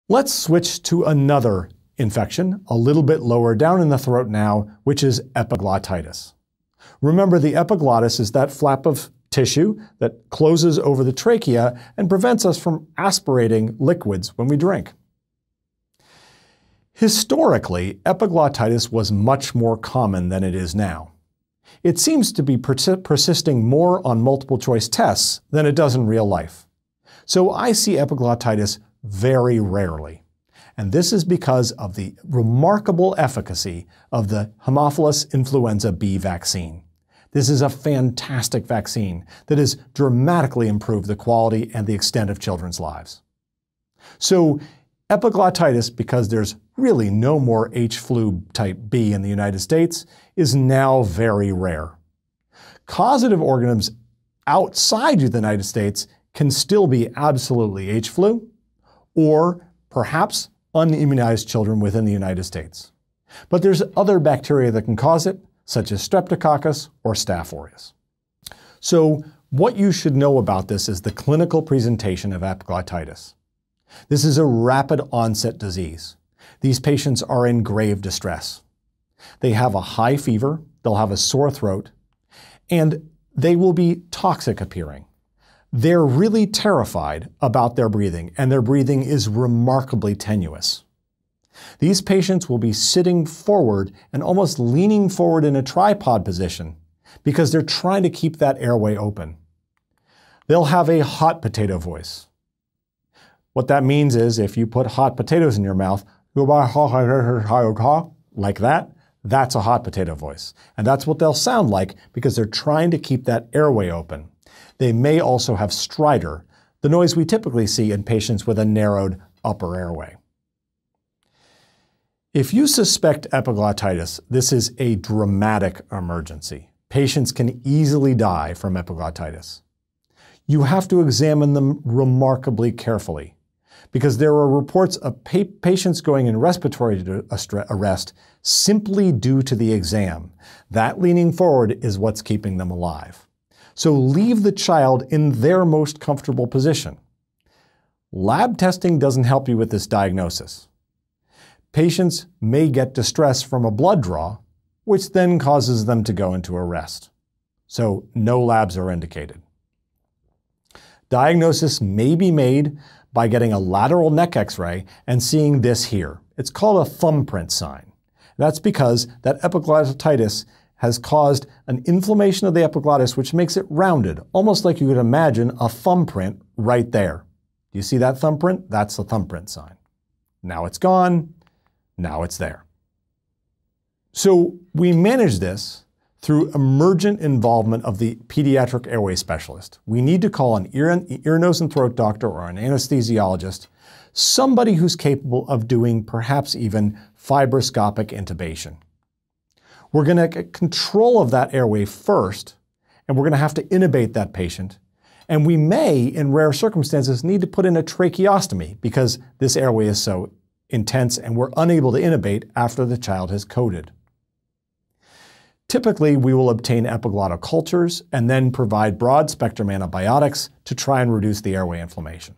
Let's switch to another infection, a little bit lower down in the throat now, which is epiglottitis. Remember, the epiglottis is that flap of tissue that closes over the trachea and prevents us from aspirating liquids when we drink. Historically, epiglottitis was much more common than it is now. It seems to be persisting more on multiple choice tests than it does in real life. So I see epiglottitis very rarely. And this is because of the remarkable efficacy of the Haemophilus influenza B vaccine. This is a fantastic vaccine that has dramatically improved the quality and the extent of children's lives. So epiglottitis, because there's really no more H. flu type B in the United States, is now very rare. Causative organisms outside the United States can still be absolutely H. flu, or perhaps unimmunized children within the United States. But there's other bacteria that can cause it, such as Streptococcus or Staph aureus. So what you should know about this is the clinical presentation of epiglottitis. This is a rapid onset disease. These patients are in grave distress. They have a high fever, they'll have a sore throat, and they will be toxic appearing. They're really terrified about their breathing, and their breathing is remarkably tenuous. These patients will be sitting forward and almost leaning forward in a tripod position because they're trying to keep that airway open. They'll have a hot potato voice. What that means is if you put hot potatoes in your mouth, like that, that's a hot potato voice. And that's what they'll sound like because they're trying to keep that airway open. They may also have stridor, the noise we typically see in patients with a narrowed upper airway. If you suspect epiglottitis, this is a dramatic emergency. Patients can easily die from epiglottitis. You have to examine them remarkably carefully because there are reports of patients going in respiratory arrest simply due to the exam. That leaning forward is what's keeping them alive. So leave the child in their most comfortable position. Lab testing doesn't help you with this diagnosis. Patients may get distress from a blood draw, which then causes them to go into arrest. So no labs are indicated. Diagnosis may be made by getting a lateral neck x-ray and seeing this here. It's called a thumbprint sign. That's because that epiglottitis has caused an inflammation of the epiglottis which makes it rounded, almost like you could imagine a thumbprint right there. Do you see that thumbprint? That's the thumbprint sign. Now it's gone. Now it's there. So we manage this through emergent involvement of the pediatric airway specialist. We need to call an ear, nose, and throat doctor or an anesthesiologist, somebody who's capable of doing perhaps even fibroscopic intubation. We're going to get control of that airway first, and we're going to have to intubate that patient. And we may, in rare circumstances, need to put in a tracheostomy because this airway is so intense and we're unable to intubate after the child has coded. Typically, we will obtain epiglottal cultures and then provide broad-spectrum antibiotics to try and reduce the airway inflammation.